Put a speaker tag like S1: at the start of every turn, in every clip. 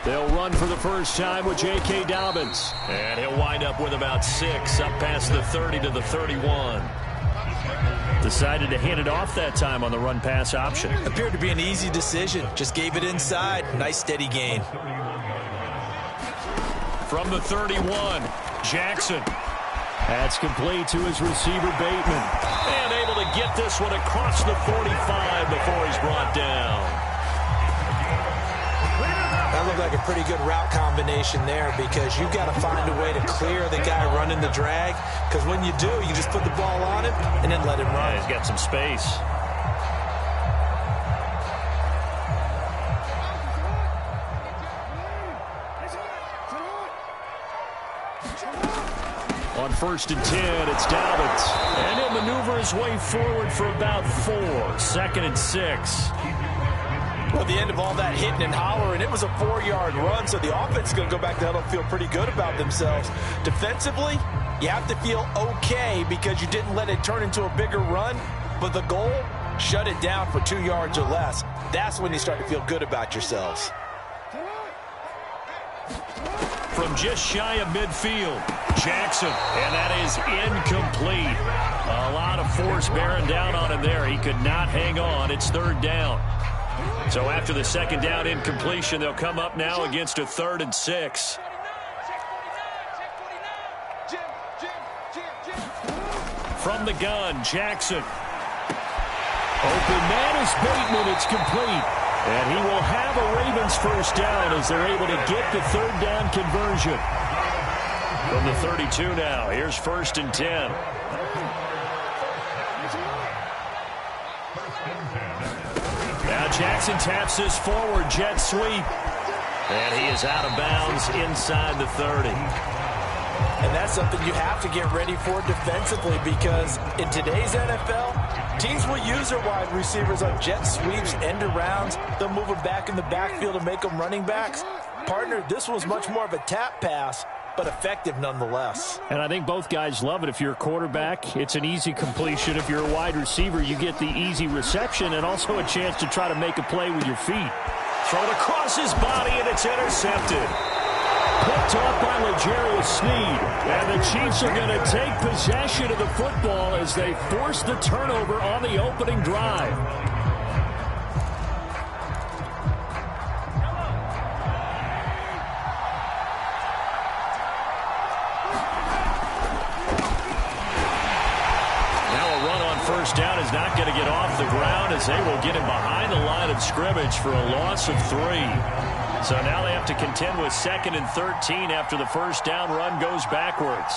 S1: They'll run for the first time with J.K. Dobbins. And he'll wind up with about 6, up past the 30 to the 31. Decided to hand it off that time on the run-pass option.
S2: Appeared to be an easy decision. Just gave it inside. Nice steady gain.
S1: From the 31, Jackson. That's complete to his receiver, Bateman. And able to get this one across the 45 before he's brought down.
S2: That looked like a pretty good route combination there, because you've got to find a way to clear the guy running the drag, because when you do, you just put the ball on him and then let him run.
S1: Yeah, he's got some space. On 1st and 10, it's Dobbins. And he'll maneuver his way forward for about 4. 2nd and 6.
S2: Well, at the end of all that hitting and hollering, it was a 4-yard run, so the offense is going to go back to huddle and feel pretty good about themselves. Defensively, you have to feel okay because you didn't let it turn into a bigger run, but the goal, shut it down for 2 yards or less. That's when you start to feel good about yourselves.
S1: From just shy of midfield, Jackson, and that is incomplete. A lot of force bearing down on him there. He could not hang on. It's 3rd down. So after the 2nd down incompletion, they'll come up now against a 3rd and 6. From the gun, Jackson. Open man is Bateman. It's complete. And he will have a Ravens first down as they're able to get the 3rd down conversion. From the 32 now, here's 1st and 10. Now Jackson taps this forward, jet sweep. And he is out of bounds inside the 30.
S2: And that's something you have to get ready for defensively, because in today's NFL, teams will use their wide receivers on jet sweeps, end arounds. They'll move them back in the backfield and make them running backs. Partner, this was much more of a tap pass, but effective nonetheless.
S1: And I think both guys love it. If you're a quarterback, it's an easy completion. If you're a wide receiver, you get the easy reception and also a chance to try to make a play with your feet. Thrown across his body, and it's intercepted. Picked up by L'Jarius Sneed. And the Chiefs are going to take possession of the football as they force the turnover on the opening drive. First down is not going to get off the ground as they will get him behind the line of scrimmage for a loss of 3. So now they have to contend with 2nd and 13 after the first down run goes backwards.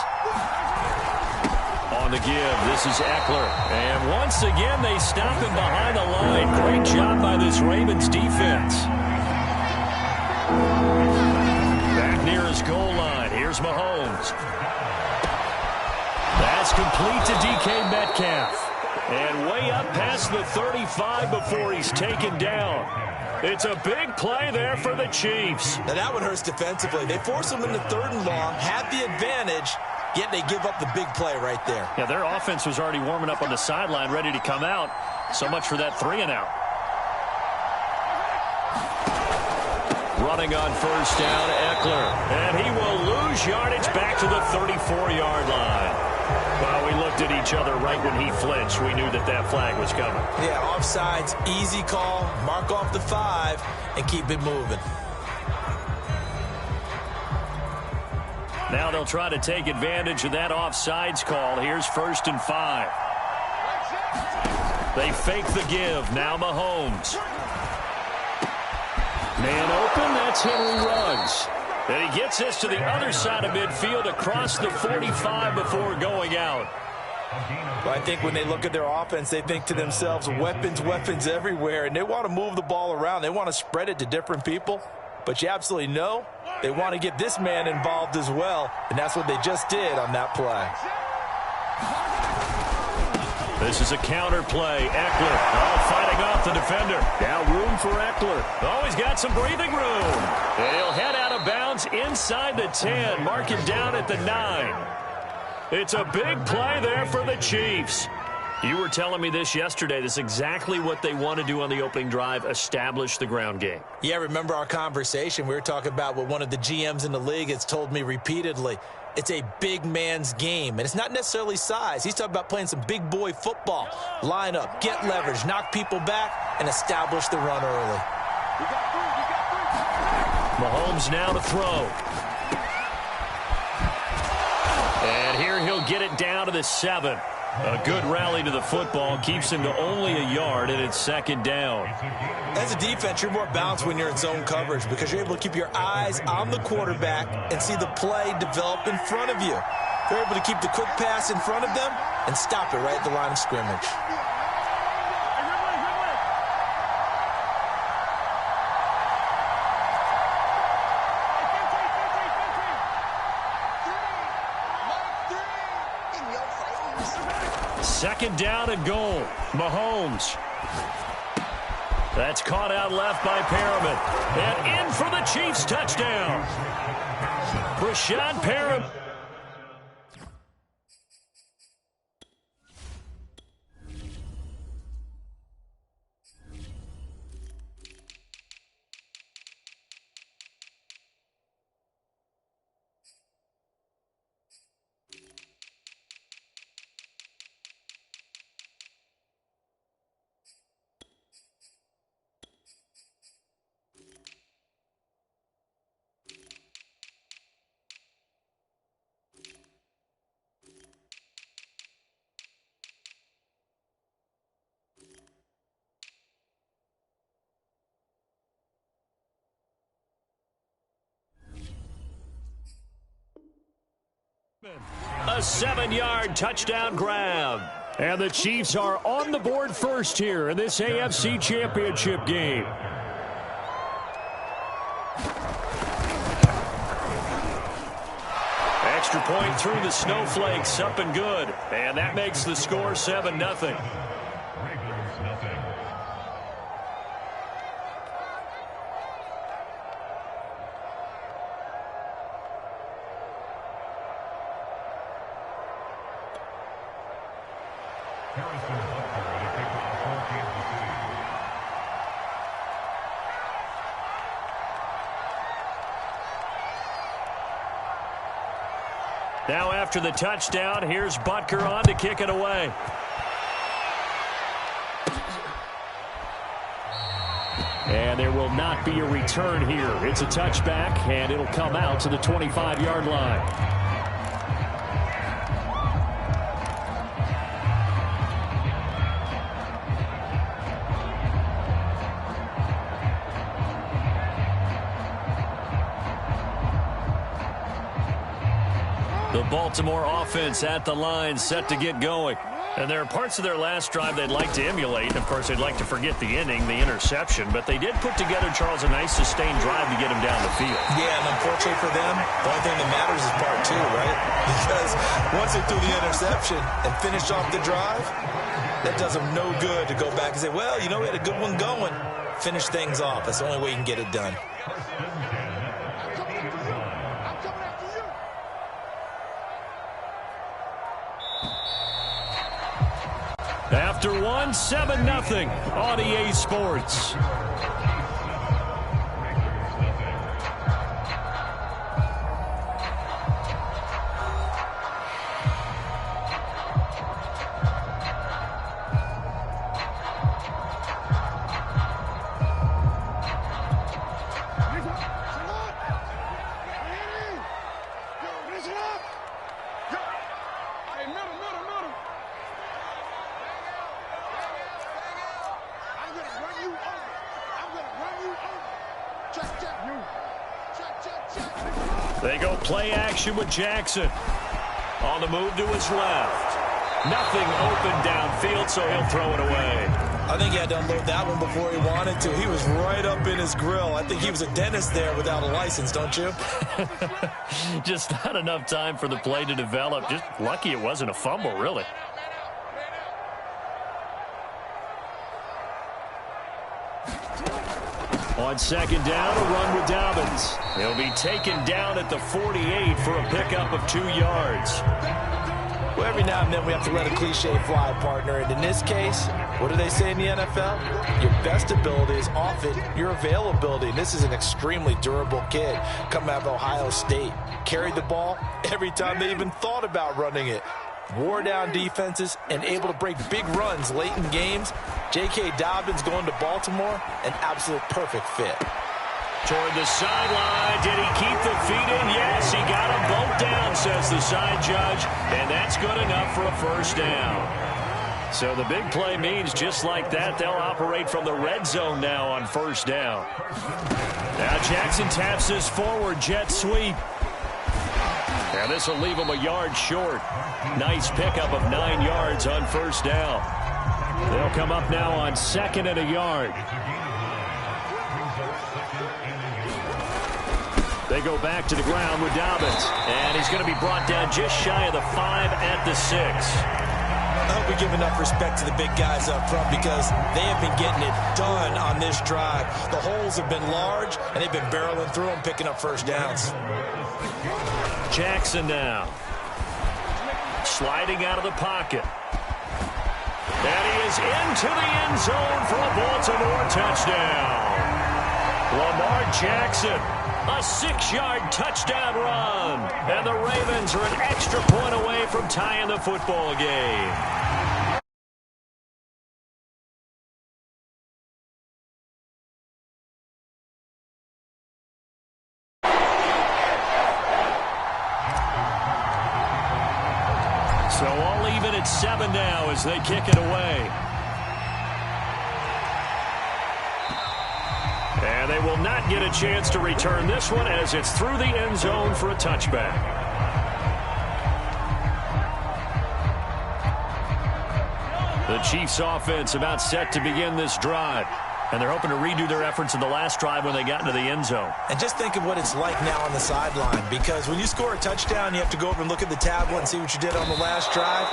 S1: On the give, this is Eckler. And once again, they stop him behind the line. Great job by this Ravens defense. Back near his goal line. Here's Mahomes. That's complete to DK Metcalf. And way up past the 35 before he's taken down. It's a big play there for the Chiefs.
S2: Now that one hurts defensively. They force him into 3rd and long, had the advantage, yet they give up the big play right there.
S1: Yeah, their offense was already warming up on the sideline, ready to come out. So much for that 3 and out. Running on first down, Eckler. And he will lose yardage back to the 34-yard line. Well, we looked at each other right when he flinched. We knew that that flag was coming.
S2: Yeah, offsides, easy call. Mark off the 5 and keep it moving.
S1: Now they'll try to take advantage of that offsides call. Here's 1st and 5. They fake the give. Now Mahomes. Man open, that's Henry Ruggs. And he gets this to the other side of midfield across the 45 before going out.
S2: Well, I think when they look at their offense, they think to themselves, weapons, weapons everywhere, and they want to move the ball around. They want to spread it to different people. But you absolutely know they want to get this man involved as well, and that's what they just did on that play.
S1: This is a counter play. Eckler, fighting off the defender. Now room for Eckler. Oh, he's got some breathing room. And he'll head out of bounds inside the 10. Mark him down at the 9. It's a big play there for the Chiefs. You were telling me this yesterday. This is exactly what they want to do on the opening drive, establish the ground game.
S2: Yeah, remember our conversation? We were talking about what one of the GMs in the league has told me repeatedly. It's a big man's game, and it's not necessarily size. He's talking about playing some big boy football. Line up, get leverage, knock people back, and establish the run early.
S1: Mahomes now to throw. And here he'll get it down to the 7. A good rally to the football keeps him to only a yard, and it's second down.
S2: As a defense, you're more balanced when you're in zone coverage because you're able to keep your eyes on the quarterback and see the play develop in front of you. You're able to keep the quick pass in front of them and stop it right at the line of scrimmage.
S1: Second down and goal. Mahomes. That's caught out left by Perriman. And in for the Chiefs touchdown. Rashad Perriman. A 7-yard touchdown grab. And the Chiefs are on the board first here in this AFC Championship game. Extra point through the snowflakes, up and good. And that makes the score 7-0. Now after the touchdown, here's Butker on to kick it away. And there will not be a return here. It's a touchback, and it'll come out to the 25-yard line. The Baltimore offense at the line, set to get going. And there are parts of their last drive they'd like to emulate. Of course, they'd like to forget the inning, the interception. But they did put together, Charles, a nice sustained drive to get him down the field.
S2: Yeah, and unfortunately for them, the only thing that matters is part 2, right? Because once they threw the interception and finished off the drive, that does them no good to go back and say, well, you know, we had a good one going. Finish things off. That's the only way you can get it done.
S1: After one, 7-0 on EA Sports. They go play action with Jackson. On the move to his left. Nothing open downfield, so he'll throw it away.
S2: I think he had to unload that one before he wanted to. He was right up in his grill. I think he was a dentist there without a license, don't you?
S1: Just not enough time for the play to develop. Just lucky it wasn't a fumble, really. On second down, a run with Dobbins. He'll be taken down at the 48 for a pickup of 2 yards.
S2: Well, every now and then we have to let a cliche fly, partner. And in this case, what do they say in the NFL? Your best ability is often your availability. And this is an extremely durable kid coming out of Ohio State. Carried the ball every time they even thought about running it. Wore down defenses and able to break big runs late in games. J.K. Dobbins going to Baltimore, an absolute perfect fit.
S1: Toward the sideline. Did he keep the feet in? Yes, he got them both down, says the side judge. And that's good enough for a first down. So the big play means just like that, they'll operate from the red zone now on first down. Now Jackson taps this forward jet sweep. And this will leave him a yard short. Nice pickup of 9 yards on first down. They'll come up now on 2nd and a yard. They go back to the ground with Dobbins. And he's going to be brought down just shy of the 5 at the 6.
S2: I hope we give enough respect to the big guys up front because they have been getting it done on this drive. The holes have been large, and they've been barreling through them, picking up first downs.
S1: Jackson now. Sliding out of the pocket. And he is into the end zone for a Baltimore touchdown. Lamar Jackson, a 6-yard touchdown run. And the Ravens are an extra point away from tying the football game. So all even at 7 now as they kick it away. And they will not get a chance to return this one as it's through the end zone for a touchback. The Chiefs offense about set to begin this drive. And they're hoping to redo their efforts in the last drive when they got into the end zone.
S2: And just think of what it's like now on the sideline, because when you score a touchdown, you have to go over and look at the tablet and see what you did on the last drive.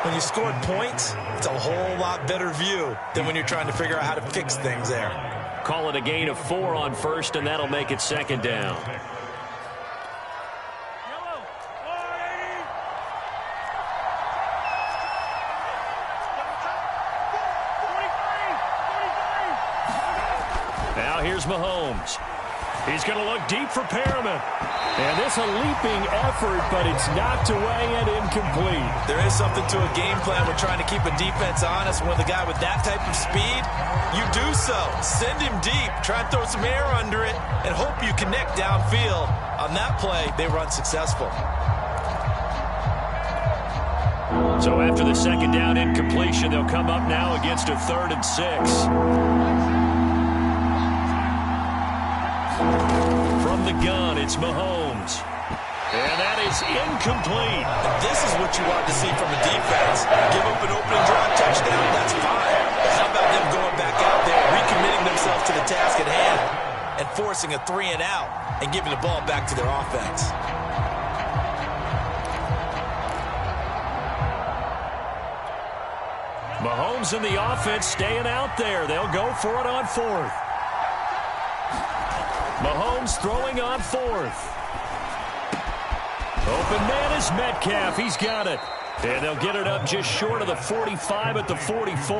S2: When you scored points, it's a whole lot better view than when you're trying to figure out how to fix things there.
S1: Call it a gain of 4 on first, and that'll make it 2nd down. Now here's Mahomes. He's going to look deep for Perriman. And this a leaping effort, but it's knocked away and incomplete.
S2: There is something to a game plan. We're trying to keep a defense honest. When the guy with that type of speed, you do so. Send him deep. Try and throw some air under it and hope you connect downfield. On that play, they were unsuccessful.
S1: So after the 2nd down incompletion, they'll come up now against a 3rd and 6. From the gun, it's Mahomes. And that is incomplete.
S2: And this is what you want to see from a defense. Give up an opening drive touchdown, that's fine. But how about them going back out there, recommitting themselves to the task at hand, and forcing a 3 and out, and giving the ball back to their offense.
S1: Mahomes and the offense staying out there. They'll go for it on 4th. Mahomes throwing on 4th. Open man is Metcalf. He's got it. And they'll get it up just short of the 45 at the 44.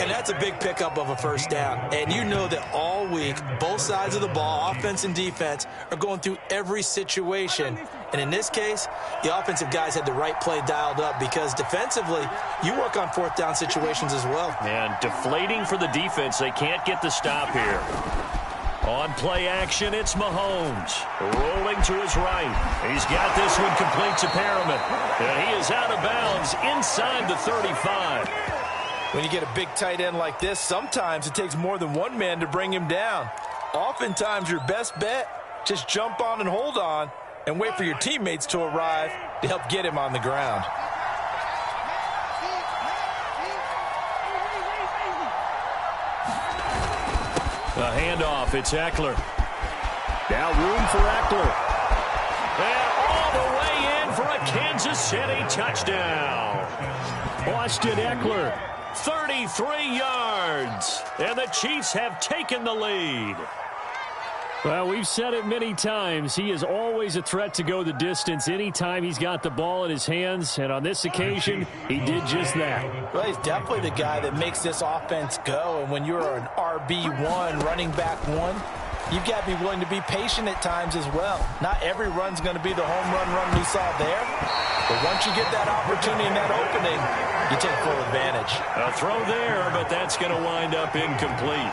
S2: And that's a big pickup of a first down. And you know that all week, both sides of the ball, offense and defense, are going through every situation. And in this case, the offensive guys had the right play dialed up because defensively, you work on 4th down situations as well.
S1: And deflating for the defense. They can't get the stop here. On play action, it's Mahomes. Rolling to his right. He's got this one complete to Perriman. And he is out of bounds inside the 35.
S2: When you get a big tight end like this, sometimes it takes more than one man to bring him down. Oftentimes, your best bet, just jump on and hold on and wait for your teammates to arrive to help get him on the ground.
S1: A handoff, it's Eckler. Now room for Eckler. And all the way in for a Kansas City touchdown. Austin Eckler, 33 yards. And the Chiefs have taken the lead. Well, we've said it many times. He is always a threat to go the distance anytime he's got the ball in his hands. And on this occasion, he did just that.
S2: Well, he's definitely the guy that makes this offense go. And when you're an RB1, running back one, you've got to be willing to be patient at times as well. Not every run's going to be the home run we saw there. But once you get that opportunity and that opening, you take full advantage.
S1: A throw there, but that's going to wind up incomplete.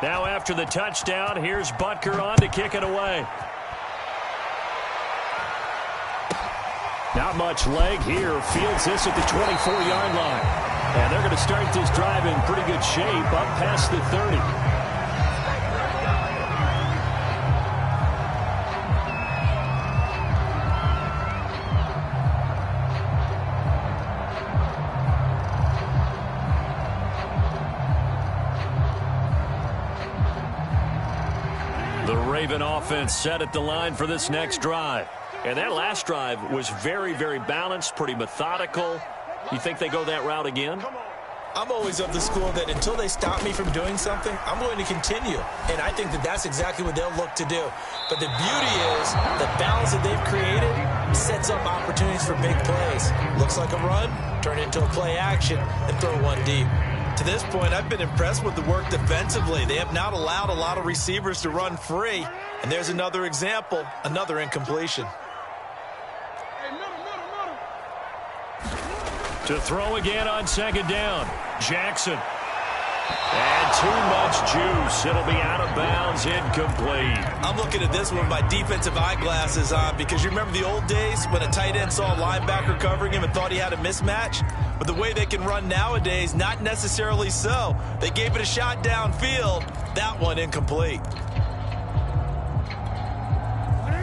S1: Now after the touchdown, here's Butker on to kick it away. Not much leg here. Fields this at the 24-yard line. And they're going to start this drive in pretty good shape up past the 30. The Raven offense set at the line for this next drive. And that last drive was very, very balanced, pretty methodical. You think they go that route again?
S2: I'm always of the school that until they stop me from doing something, I'm going to continue. And I think that that's exactly what they'll look to do. But the beauty is the balance that they've created sets up opportunities for big plays. Looks like a run, turn it into a play action, and throw one deep. To this point, I've been impressed with the work defensively. They have not allowed a lot of receivers to run free. And there's another example, another incompletion.
S1: To throw again on second down. Jackson. And too much juice. It'll be out of bounds, incomplete.
S2: I'm looking at this one with my defensive eyeglasses on because you remember the old days when a tight end saw a linebacker covering him and thought he had a mismatch? But the way they can run nowadays, not necessarily so. They gave it a shot downfield. That one incomplete.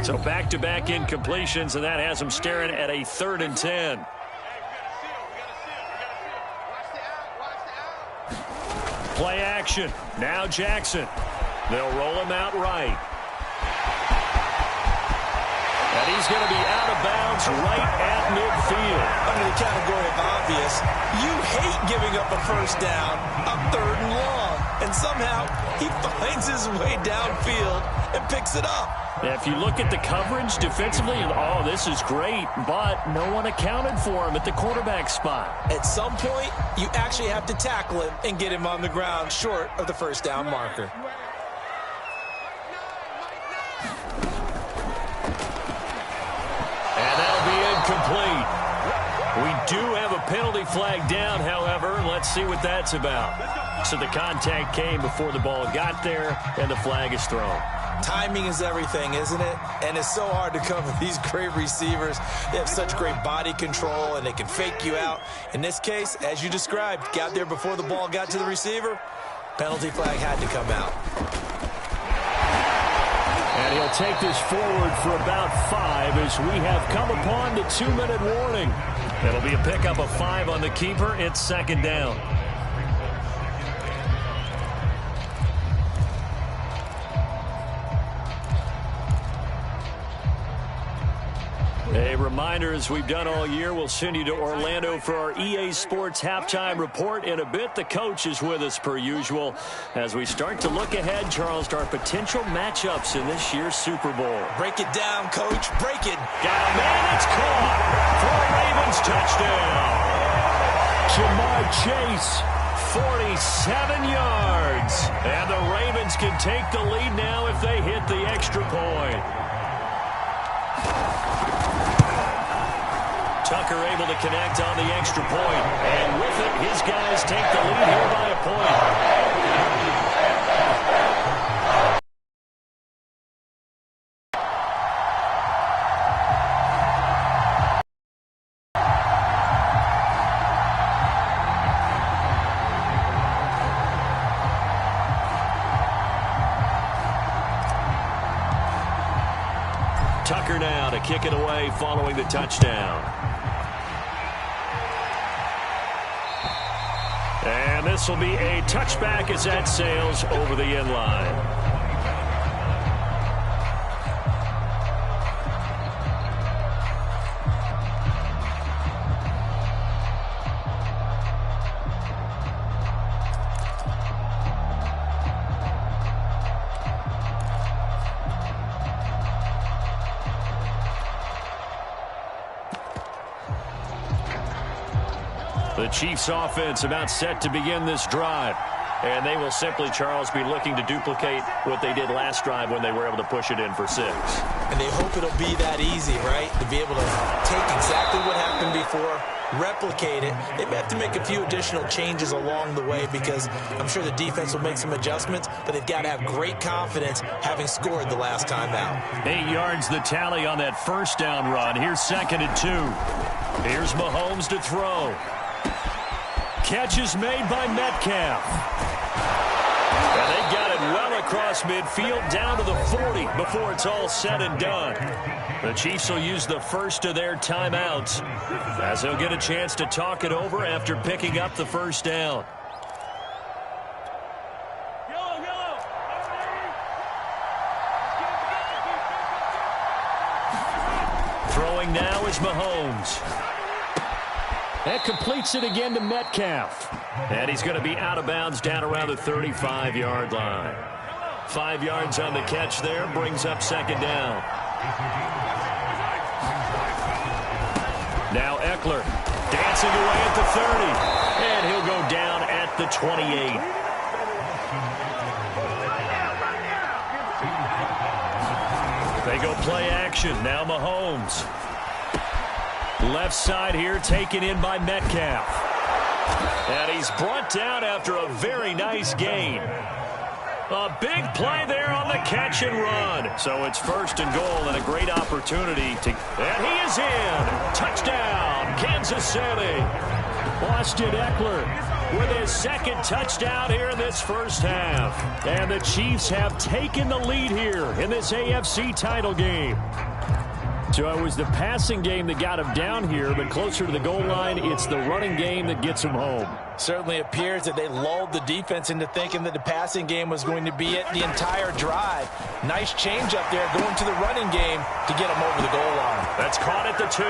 S1: So back-to-back incompletions, and that has them staring at a 3rd and 10. Play action. Now Jackson. They'll roll him out right. And he's going to be out of bounds right at midfield.
S2: Under the category of obvious, you hate giving up a first down, a 3rd and long. And somehow he finds his way downfield and picks it up.
S1: Now, if you look at the coverage defensively, oh, this is great, but no one accounted for him at the quarterback spot.
S2: At some point, you actually have to tackle him and get him on the ground short of the first down marker.
S1: And that'll be incomplete. We do have a penalty flag down, however. Let's see what that's about. So the contact came before the ball got there, and the flag is thrown.
S2: Timing is everything, isn't it? And it's so hard to cover these great receivers. They have such great body control, and they can fake you out. In this case, as you described, got there before the ball got to the receiver. Penalty flag had to come out.
S1: And he'll take this forward for about 5 as we have come upon the 2-minute warning. It'll be a pickup of 5 on the keeper. It's 2nd down. A reminder, as we've done all year, we'll send you to Orlando for our EA Sports Halftime Report. In a bit, the coach is with us per usual as we start to look ahead, Charles, to our potential matchups in this year's Super Bowl.
S2: Break it down, coach. Break it.
S1: Got a man. It's caught for a Ravens touchdown. Jamar Chase, 47 yards. And the Ravens can take the lead now if they hit the extra point. Tucker able to connect on the extra point. And with it, his guys take the lead here by a point. Tucker now to kick it away following the touchdown. And this will be a touchback as that sails over the end line. The Chiefs offense about set to begin this drive. And they will simply, Charles, be looking to duplicate what they did last drive when they were able to push it in for 6.
S2: And they hope it'll be that easy, right? To be able to take exactly what happened before, replicate it. They may have to make a few additional changes along the way because I'm sure the defense will make some adjustments, but they've got to have great confidence having scored the last time out.
S1: 8 yards the tally on that first down run. Here's 2nd and 2. Here's Mahomes to throw. Catch is made by Metcalf. And they got it well across midfield down to the 40 before it's all said and done. The Chiefs will use the first of their timeouts as they'll get a chance to talk it over after picking up the first down. Throwing now is Mahomes. That completes it again to Metcalf. And he's going to be out of bounds down around the 35-yard line. 5 yards on the catch there, brings up 2nd down. Now Eckler dancing away at the 30. And he'll go down at the 28. They go play action. Now Mahomes. Left side here taken in by Metcalf. And he's brought down after a very nice gain. A big play there on the catch and run. So it's 1st and goal and a great opportunity to... And he is in. Touchdown, Kansas City. Austin Eckler with his 2nd touchdown here in this first half. And the Chiefs have taken the lead here in this AFC title game. So it was the passing game that got him down here, but closer to the goal line, it's the running game that gets him home.
S2: Certainly appears that they lulled the defense into thinking that the passing game was going to be it the entire drive. Nice change up there going to the running game to get him over the goal line.
S1: That's caught at the 2.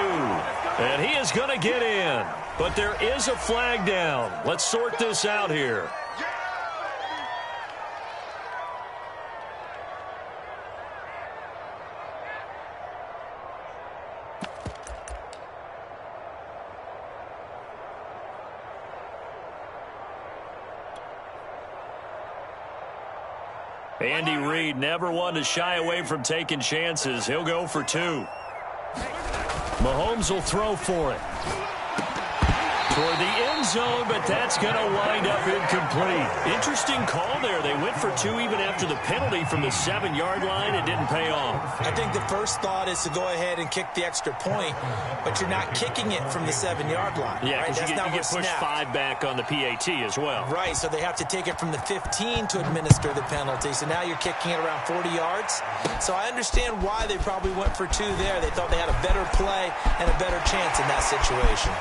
S1: And he is going to get in. But there is a flag down. Let's sort this out here. Andy Reid never one to shy away from taking chances. He'll go for 2. Mahomes will throw for it. Toward the end zone, but that's going to wind up incomplete. Interesting call there. They went for 2 even after the penalty from the 7-yard line. It didn't pay off.
S2: I think the first thought is to go ahead and kick the extra point, but you're not kicking it from the 7-yard line.
S1: Yeah,
S2: right?
S1: because you get pushed 5 back on the PAT as well.
S2: Right, so they have to take it from the 15 to administer the penalty. So now you're kicking it around 40 yards. So I understand why they probably went for 2 there. They thought they had a better play and a better chance in that situation.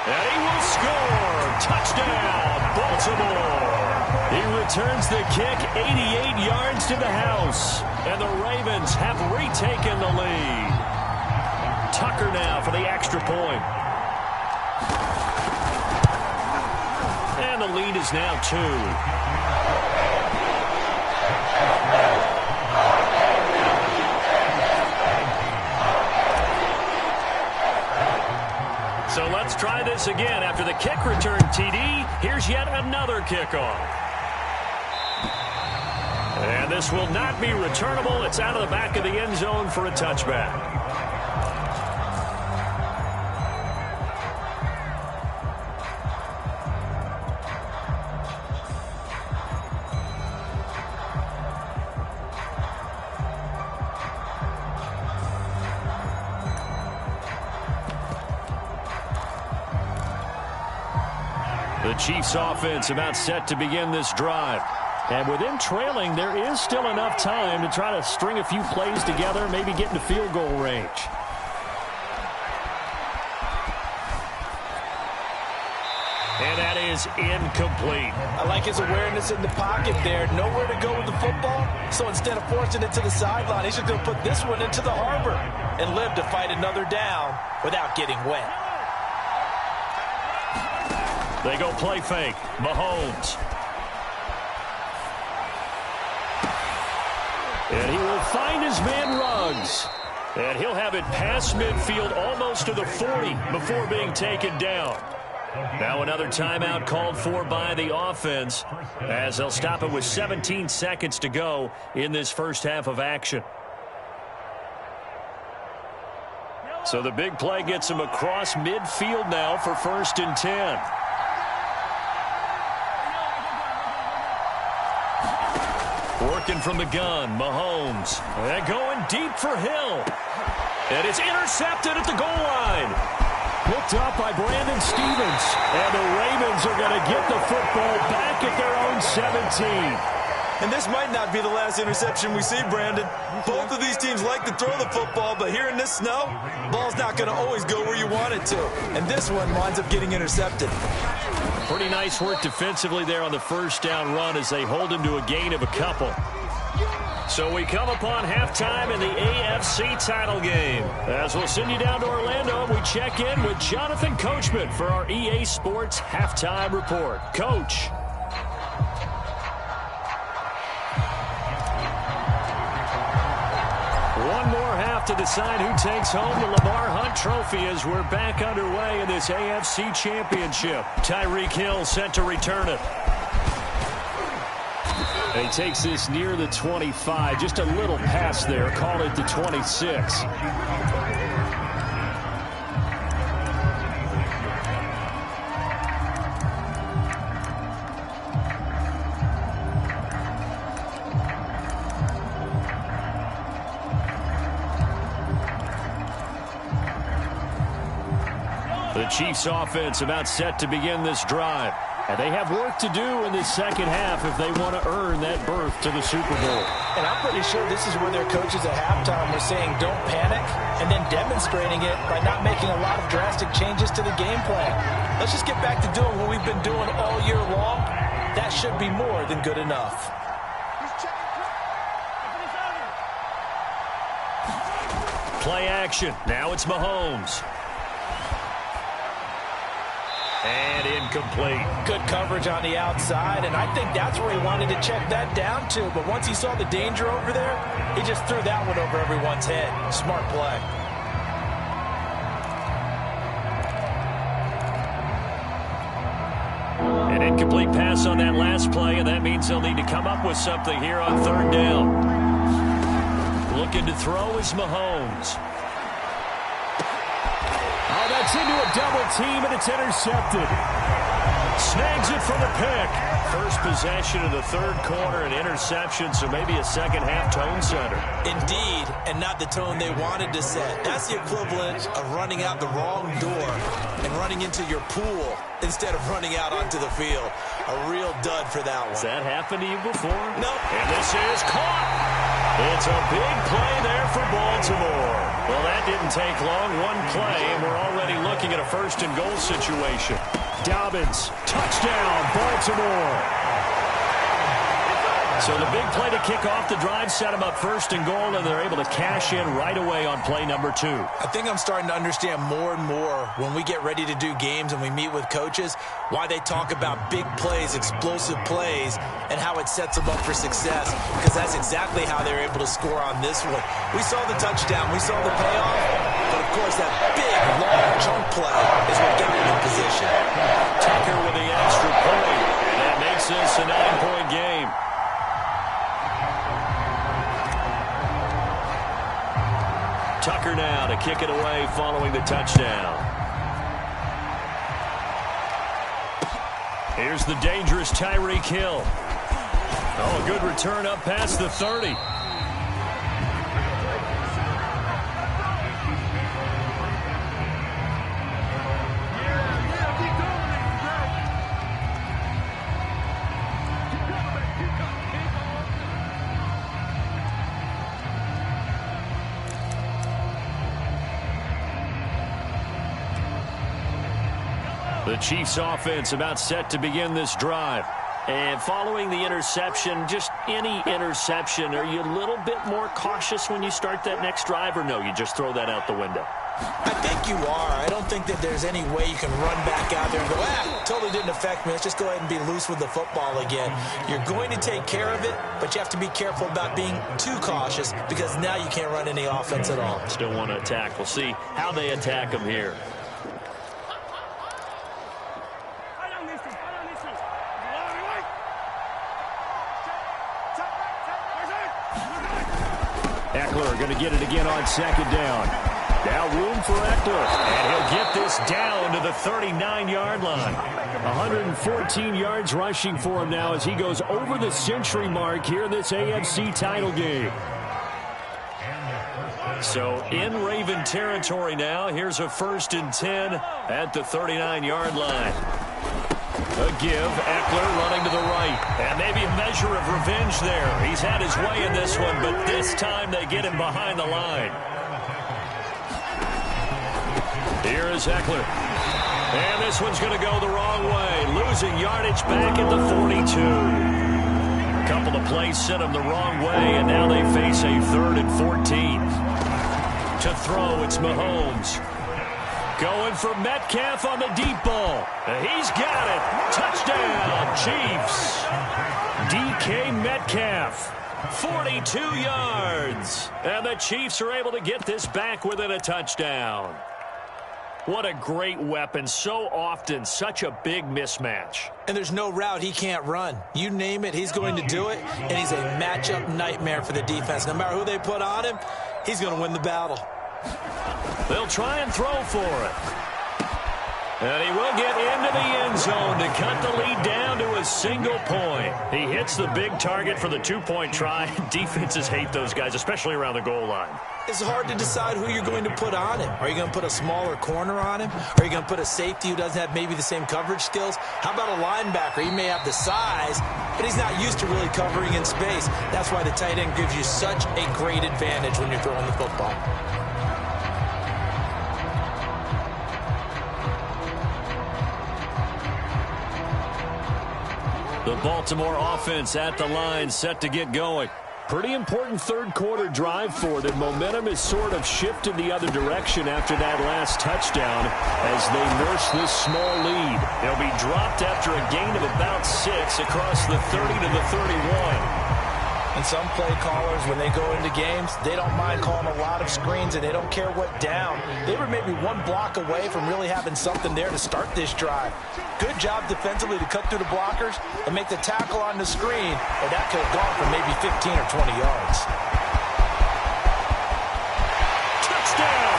S1: And he will score. Touchdown, Baltimore. He returns the kick 88 yards to the house. And the Ravens have retaken the lead. Tucker now for the extra point. And the lead is now 2. So let's try this again. After the kick return TD, here's yet another kickoff. And this will not be returnable. It's out of the back of the end zone for a touchback. The Chiefs offense about set to begin this drive. And with them trailing, there is still enough time to try to string a few plays together, maybe get into field goal range. And that is incomplete.
S2: I like his awareness in the pocket there. Nowhere to go with the football. So instead of forcing it to the sideline, he's just going to put this one into the harbor and live to fight another down without getting wet.
S1: They go play fake. Mahomes. And he will find his man Ruggs. And he'll have it past midfield almost to the 40 before being taken down. Now another timeout called for by the offense as they'll stop it with 17 seconds to go in this first half of action. So the big play gets him across midfield now for 1st and 10. Working from the gun, Mahomes. And going deep for Hill. And it's intercepted at the goal line. Picked up by Brandon Stevens. And the Ravens are going to get the football back at their own 17.
S2: And this might not be the last interception we see, Brandon. Both of these teams like to throw the football, but here in this snow, ball's not going to always go where you want it to. And this one winds up getting intercepted.
S1: Pretty nice work defensively there on the first down run as they hold him to a gain of a couple. So we come upon halftime in the AFC title game. As we'll send you down to Orlando, we check in with Jonathan Coachman for our EA Sports Halftime Report. Coach. One more half to decide who takes home the Lamar Hunt Trophy as we're back underway in this AFC Championship. Tyreek Hill set to return it. And he takes this near the 25. Just a little pass there. Call it the 26. The Chiefs offense about set to begin this drive. And they have work to do in this second half if they want to earn that berth to the Super Bowl.
S2: And I'm pretty sure this is where their coaches at halftime were saying don't panic and then demonstrating it by not making a lot of drastic changes to the game plan. Let's just get back to doing what we've been doing all year long. That should be more than good enough.
S1: Play action. Now it's Mahomes. And incomplete.
S2: Good coverage on the outside, and I think that's where he wanted to check that down to. But once he saw the danger over there, he just threw that one over everyone's head. Smart play.
S1: An incomplete pass on that last play, and that means they'll need to come up with something here on 3rd down. Looking to throw is Mahomes. Oh, that's into a double team, and it's intercepted. Snags it for the pick. First possession of the 3rd quarter, an interception, so maybe a second half tone setter.
S2: Indeed, and not the tone they wanted to set. That's the equivalent of running out the wrong door and running into your pool instead of running out onto the field. A real dud for that one.
S1: Has that happened to you before?
S2: No.
S1: And this is caught. It's a big play there for Baltimore. Well, that didn't take long. One play, and we're already looking at a 1st and goal situation. Dobbins, touchdown, Baltimore. So the big play to kick off the drive set them up 1st and goal, and they're able to cash in right away on play number 2.
S2: I think I'm starting to understand more and more when we get ready to do games and we meet with coaches why they talk about big plays, explosive plays, and how it sets them up for success, because that's exactly how they're able to score on this one. We saw the touchdown. We saw the payoff. But, of course, that big, long chunk play is what got them in position.
S1: Tucker with the extra point. That makes this a 9-point game. Tucker now to kick it away following the touchdown. Here's the dangerous Tyreek Hill. Oh, a good return up past the 30. The Chiefs offense about set to begin this drive. And following the interception, just any interception, are you a little bit more cautious when you start that next drive, or no, you just throw that out the window?
S2: I think you are. I don't think that there's any way you can run back out there and go, totally didn't affect me. Let's just go ahead and be loose with the football again. You're going to take care of it, but you have to be careful about being too cautious because now you can't run any offense at all.
S1: Still want to attack. We'll see how they attack him here. Eckler going to get it again on second down. Now room for Eckler, and he'll get this down to the 39-yard line. 114 yards rushing for him now as he goes over the century mark here in this AFC title game. So in Raven territory now, here's a 1st and 10 at the 39-yard line. A give, Eckler running to the right. And maybe a measure of revenge there. He's had his way in this one, but this time they get him behind the line. Here is Eckler. And this one's going to go the wrong way. Losing yardage back at the 42. A couple of plays sent him the wrong way, and now they face a 3rd and 14. To throw, it's Mahomes. Going for Metcalf on the deep ball. He's got it. Touchdown, Chiefs. DK Metcalf, 42 yards. And the Chiefs are able to get this back within a touchdown. What a great weapon. So often, such a big mismatch.
S2: And there's no route he can't run. You name it, he's going to do it. And he's a matchup nightmare for the defense. No matter who they put on him, he's going to win the battle.
S1: They'll try and throw for it. And he will get into the end zone to cut the lead down to a single point. He hits the big target for the 2-point try. Defenses hate those guys, especially around the goal line.
S2: It's hard to decide who you're going to put on him. Are you going to put a smaller corner on him? Are you going to put a safety who doesn't have maybe the same coverage skills? How about a linebacker? He may have the size, but he's not used to really covering in space. That's why the tight end gives you such a great advantage when you're throwing the football.
S1: The Baltimore offense at the line, set to get going. Pretty important third quarter drive for them. Momentum has sort of shifted the other direction after that last touchdown as they nurse this small lead. They'll be dropped after a gain of about 6 across the 30 to the 31.
S2: And some play callers, when they go into games, they don't mind calling a lot of screens, and they don't care what down. They were maybe one block away from really having something there to start this drive. Good job defensively to cut through the blockers and make the tackle on the screen, or that could have gone for maybe 15 or 20 yards.
S1: Touchdown!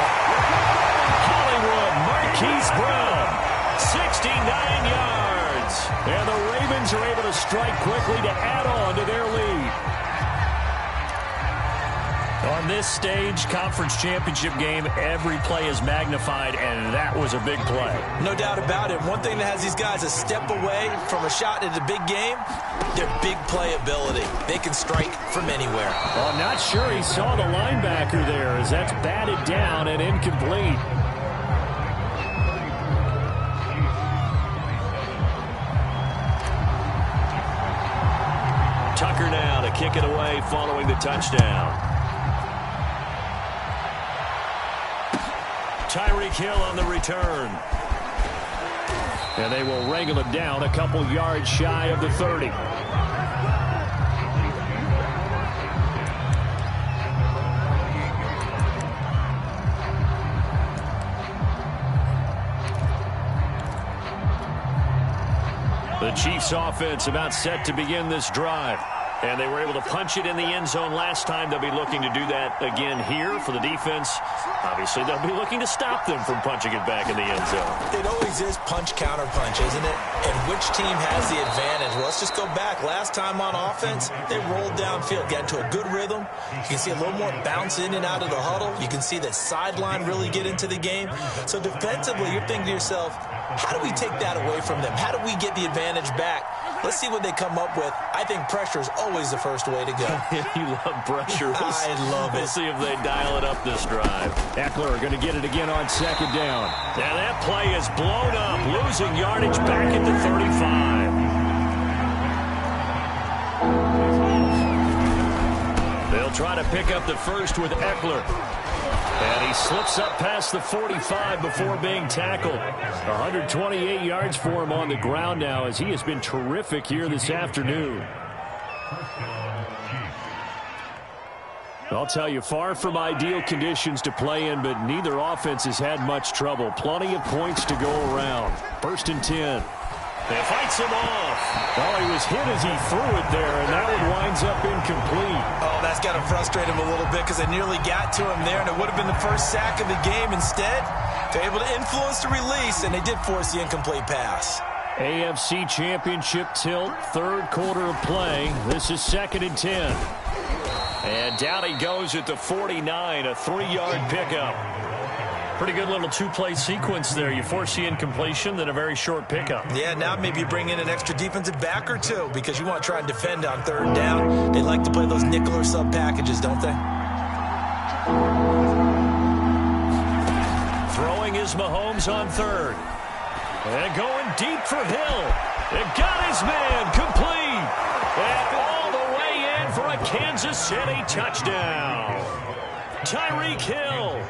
S1: Hollywood Marquise Brown, 69 yards. And the Ravens are able to strike quickly to add on to their lead. On this stage, conference championship game, every play is magnified, and that was a big play.
S2: No doubt about it. One thing that has these guys a step away from a shot at a big game, their big play ability. They can strike from anywhere.
S1: Well, I'm not sure he saw the linebacker there as that's batted down and incomplete. Tucker now to kick it away following the touchdown. Tyreek Hill on the return. And they will wrangle him down a couple yards shy of the 30. The Chiefs offense about set to begin this drive. And they were able to punch it in the end zone last time. They'll be looking to do that again here for the defense. Obviously, they'll be looking to stop them from punching it back in the end zone.
S2: It always is punch-counter punch, isn't it? And which team has the advantage? Well, let's just go back. Last time on offense, they rolled downfield, got into a good rhythm. You can see a little more bounce in and out of the huddle. You can see the sideline really get into the game. So defensively, you're thinking to yourself, how do we take that away from them? How do we get the advantage back? Let's see what they come up with. I think pressure is always the first way to go.
S1: You love pressure.
S2: I love it.
S1: We'll see if they dial it up this drive. Eckler going to get it again on second down. And that play is blown up, losing yardage back at the 35. They'll try to pick up the first with Eckler. And he slips up past the 45 before being tackled. 128 yards for him on the ground now as he has been terrific here this afternoon. I'll tell you, far from ideal conditions to play in, but neither offense has had much trouble. Plenty of points to go around. 1st and 10. They fights him off. Oh, he was hit as he threw it there, and that one winds up incomplete.
S2: Oh, that's got to frustrate him a little bit because they nearly got to him there, and it would have been the first sack of the game. Instead, they're able to influence the release, and they did force the incomplete pass.
S1: AFC Championship tilt, 3rd quarter of play. This is 2nd and 10. And down he goes at the 49, a 3-yard pickup. Pretty good little 2-play sequence there. You force the incompletion, then a very short pickup.
S2: Yeah, now maybe you bring in an extra defensive back or two because you want to try and defend on 3rd down. They like to play those nickel or sub packages, don't they?
S1: Throwing is Mahomes on 3rd. And going deep for Hill. It got his man complete. And all the way in for a Kansas City touchdown. Tyreek Hill,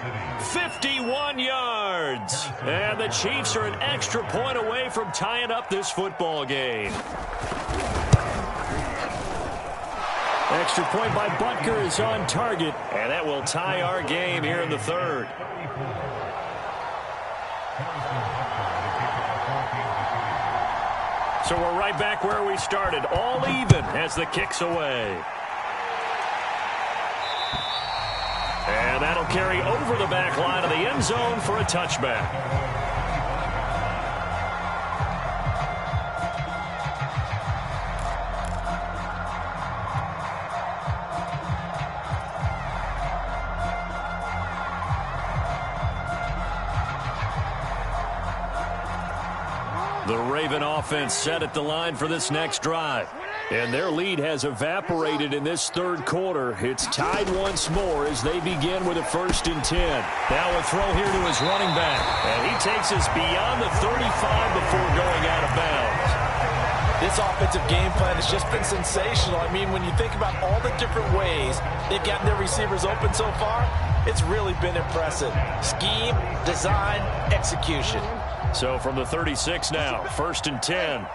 S1: 51 yards. And the Chiefs are an extra point away from tying up this football game. Extra point by Butker is on target. And that will tie our game here in the 3rd. So we're right back where we started, all even as the kick's away. And that'll carry over the back line of the end zone for a touchback. The Raven offense set at the line for this next drive. And their lead has evaporated in this 3rd quarter. It's tied once more as they begin with a 1st and 10. Now a throw here to his running back. And he takes us beyond the 35 before going out of bounds.
S2: This offensive game plan has just been sensational. I mean, when you think about all the different ways they've gotten their receivers open so far, it's really been impressive. Scheme, design, execution.
S1: So from the 36 now, 1st and 10.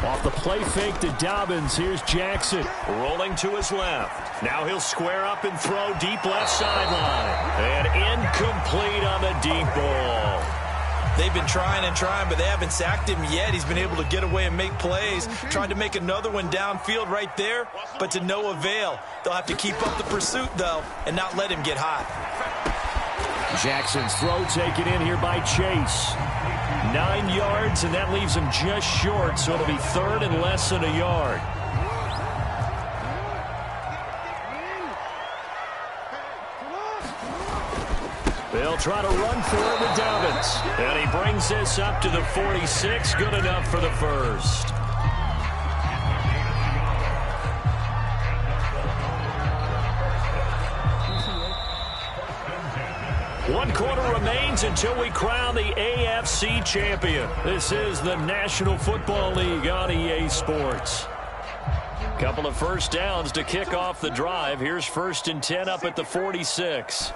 S1: Off the play fake to Dobbins, here's Jackson. Rolling to his left. Now he'll square up and throw deep left sideline. And incomplete on the deep ball.
S2: They've been trying and trying, but they haven't sacked him yet. He's been able to get away and make plays. Tried to make another one downfield right there, but to no avail. They'll have to keep up the pursuit, though, and not let him get hot.
S1: Jackson's throw taken in here by Chase. 9 yards, and that leaves him just short, so it'll be 3rd and less than a yard. They'll try to run for it with Dobbins. And he brings this up to the 46. Good enough for the 1st. One quarter remains until we crown the AFC champion. This is the National Football League on EA Sports. Couple of 1st downs to kick off the drive. Here's 1st and 10 up at the 46.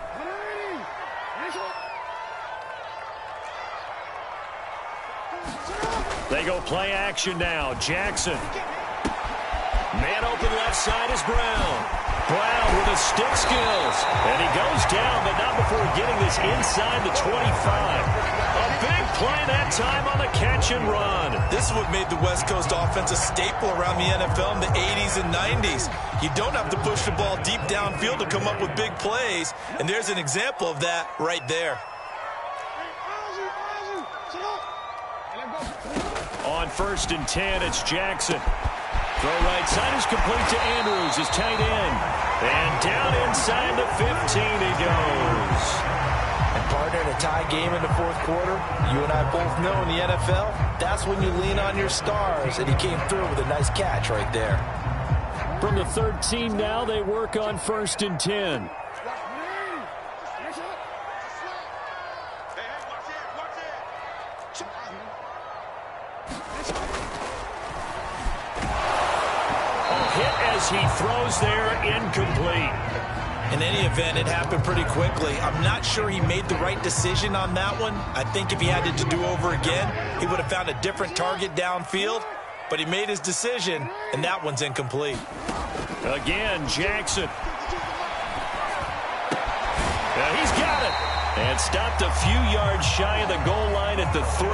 S1: They go play action now. Jackson. Man open left side is Brown. Brown with his stick skills. And he goes down, but not before getting this inside the 25. A big play that time on the catch and run.
S2: This is what made the West Coast offense a staple around the NFL in the 80s and 90s. You don't have to push the ball deep downfield to come up with big plays. And there's an example of that right there.
S1: On 1st and 10, it's Jackson. Throw right side is complete to Andrews, his tight end. And down inside the 15 he goes.
S2: And partner, in a tie game in the 4th quarter, you and I both know in the NFL, that's when you lean on your stars. And he came through with a nice catch right there.
S1: From the 13 now, they work on 1st and 10. Hit as he throws there, incomplete.
S2: In any event, it happened pretty quickly. I'm not sure he made the right decision on that one. I think if he had it to do over again, he would have found a different target downfield. But he made his decision, and that one's incomplete.
S1: Again, Jackson. Now he's got it. And stopped a few yards shy of the goal line at the 3.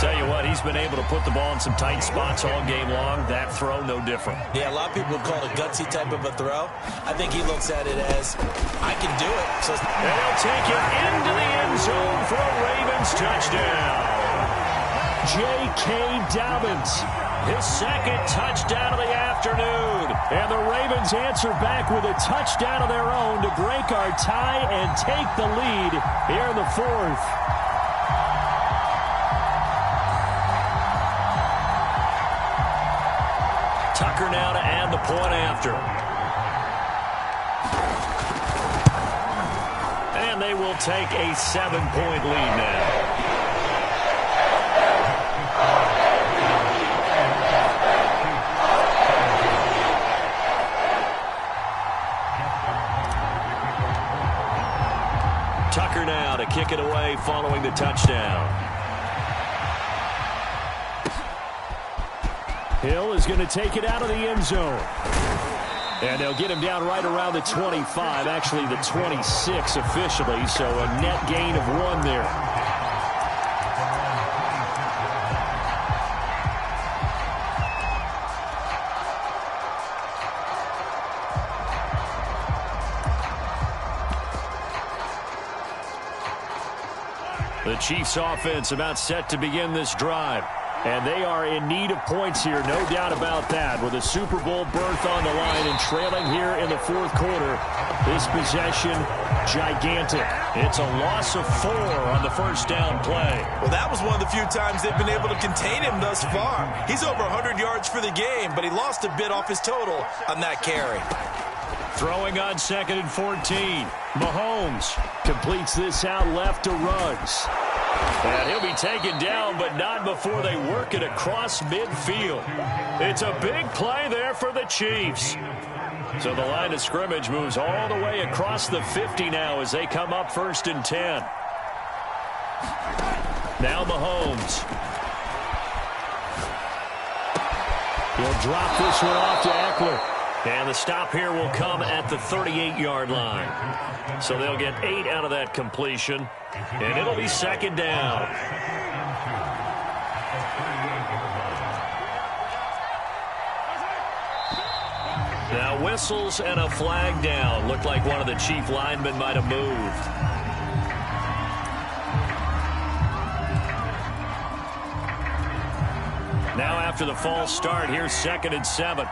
S1: Tell you what, he's been able to put the ball in some tight spots all game long. That throw, no different.
S2: Yeah, a lot of people call it a gutsy type of a throw. I think he looks at it as, I can do it. So
S1: and he'll take it into the end zone for a Ravens touchdown. J.K. Dobbins, his second touchdown of the afternoon. And the Ravens answer back with a touchdown of their own to break our tie and take the lead here in the 4th. Tucker now to add the point after. And they will take a 7-point lead now. Tucker now to kick it away following the touchdown. Hill is going to take it out of the end zone. And they'll get him down right around the 25, actually the 26 officially, so a net gain of 1 there. The Chiefs offense about set to begin this drive. And they are in need of points here, no doubt about that. With a Super Bowl berth on the line and trailing here in the 4th quarter, this possession, gigantic. It's a loss of 4 on the first down play.
S2: Well, that was one of the few times they've been able to contain him thus far. He's over 100 yards for the game, but he lost a bit off his total on that carry.
S1: Throwing on 2nd and 14. Mahomes completes this out left to Ruggs. And he'll be taken down, but not before they work it across midfield. It's a big play there for the Chiefs. So the line of scrimmage moves all the way across the 50 now as they come up 1st and 10. Now Mahomes. He'll drop this one off to Eckler. And the stop here will come at the 38-yard line. So they'll get 8 out of that completion. And it'll be 2nd down. Now whistles and a flag down. Looked like one of the Chief linemen might have moved. Now after the false start, here's 2nd and 7.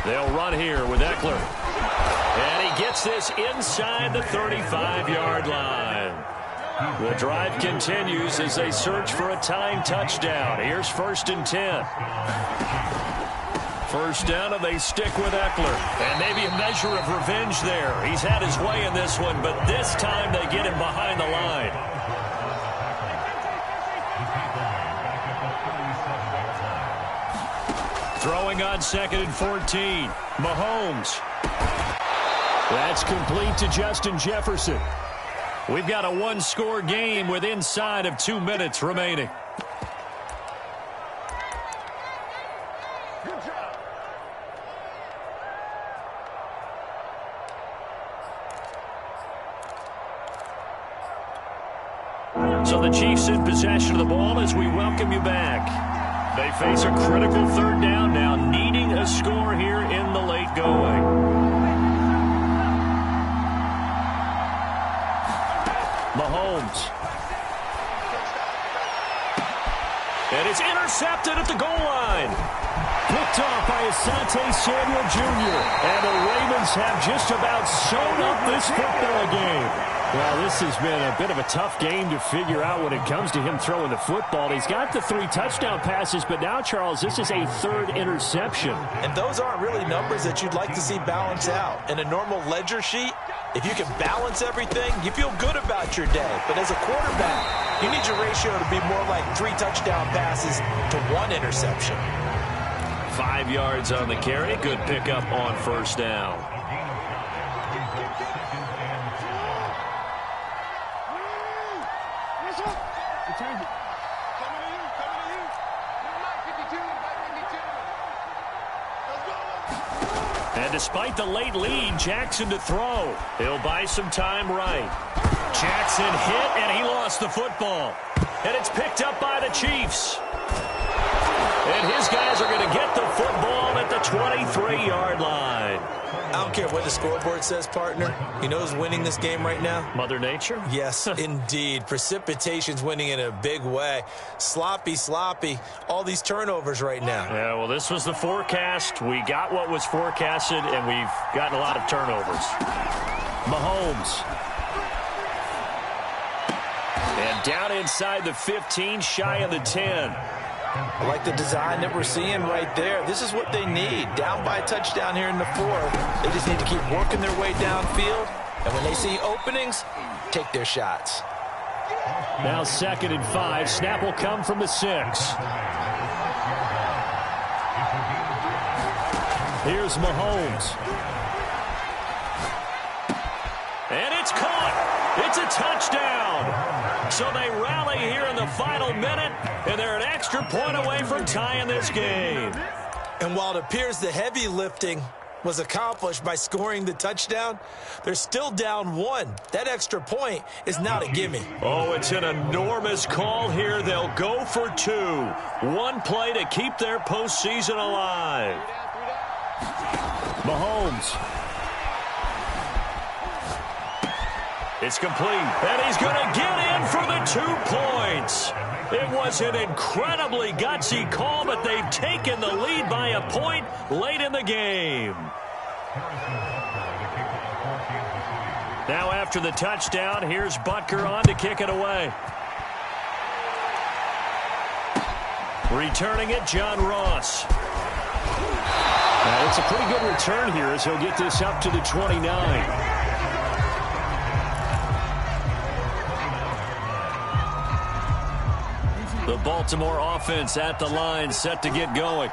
S1: They'll run here with Eckler. And he gets this inside the 35-yard line. The drive continues as they search for a tying touchdown. Here's 1st and 10. First down, and they stick with Eckler. And maybe a measure of revenge there. He's had his way in this one, but this time they get him behind the line. Throwing on 2nd and 14. Mahomes. That's complete to Justin Jefferson. We've got a 1-score game with inside of 2 minutes remaining. So the Chiefs in possession of the ball as we welcome you back. They face a critical 3rd down now, needing a score here in the late going. Mahomes. And it's intercepted at the goal line. Picked off by Asante Samuel Jr. And the Ravens have just about sewn up this football game. Well, this has been a bit of a tough game to figure out when it comes to him throwing the football. He's got the 3 touchdown passes, but now, Charles, this is a 3rd interception.
S2: And those aren't really numbers that you'd like to see balance out. In a normal ledger sheet, if you can balance everything, you feel good about your day. But as a quarterback, you need your ratio to be more like 3 touchdown passes to 1 interception.
S1: 5 yards on the carry. Good pickup on first down. And despite the late lead, Jackson to throw. He'll buy some time right. Jackson hit, and he lost the football. And it's picked up by the Chiefs. And his guys are going to get the football at the 23-yard line.
S2: I don't care what the scoreboard says, partner. You know who's winning this game right now?
S1: Mother Nature?
S2: Yes, indeed. Precipitation's winning in a big way. Sloppy. All these turnovers right now.
S1: Yeah, well, this was the forecast. We got what was forecasted, and we've gotten a lot of turnovers. Mahomes. And down inside the 15, shy of the 10.
S2: I like the design that we're seeing right there. This is what they need. Down by a touchdown here in the fourth. They just need to keep working their way downfield. And when they see openings, take their shots.
S1: Now 2nd and 5. Snap will come from the 6. Here's Mahomes. And it's caught. It's a touchdown. So they rally here in the final minute, and they're an extra point away from tying this game.
S2: And while it appears the heavy lifting was accomplished by scoring the touchdown, they're still down 1. That extra point is not a gimme.
S1: Oh, it's an enormous call here. They'll go for 2. One play to keep their postseason alive. Mahomes. It's complete, and he's going to get in for the 2 points. It was an incredibly gutsy call, but they've taken the lead by a point late in the game. Now after the touchdown, here's Butker on to kick it away. Returning it, John Ross. Now, it's a pretty good return here as he'll get this up to the 29. The Baltimore offense at the line, set to get going.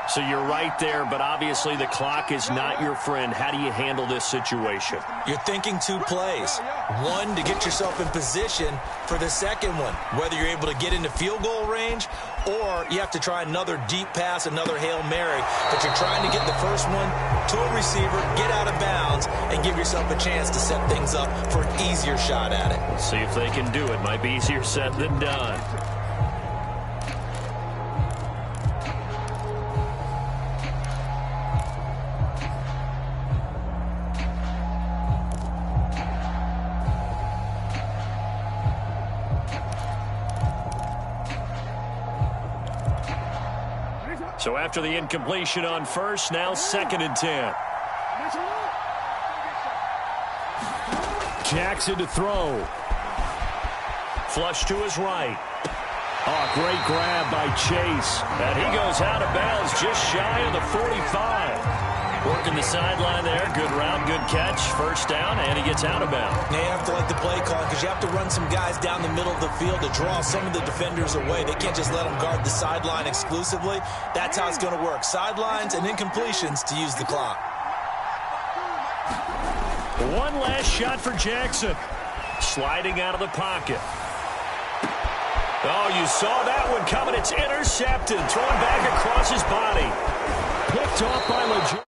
S1: So you're right there, but obviously the clock is not your friend. How do you handle this situation?
S2: You're thinking 2 plays. One, to get yourself in position for the second one, whether you're able to get into field goal range or you have to try another deep pass, another Hail Mary. But you're trying to get the first one to a receiver, get out of bounds, and give yourself a chance to set things up for an easier shot at it.
S1: Let's see if they can do it. Might be easier said than done. So after the incompletion on first, now 2nd and 10. Jackson to throw. Flush to his right. Oh, great grab by Chase. And he goes out of bounds just shy of the 45. Working the sideline there. Good route, good catch. First down, and he gets out of bounds.
S2: Now you have to like the play call because you have to run some guys down the middle of the field to draw some of the defenders away. They can't just let them guard the sideline exclusively. That's how it's going to work. Sidelines and incompletions to use the clock.
S1: One last shot for Jackson. Sliding out of the pocket. Oh, you saw that one coming. It's intercepted. Thrown back across his body. Picked off by Legit.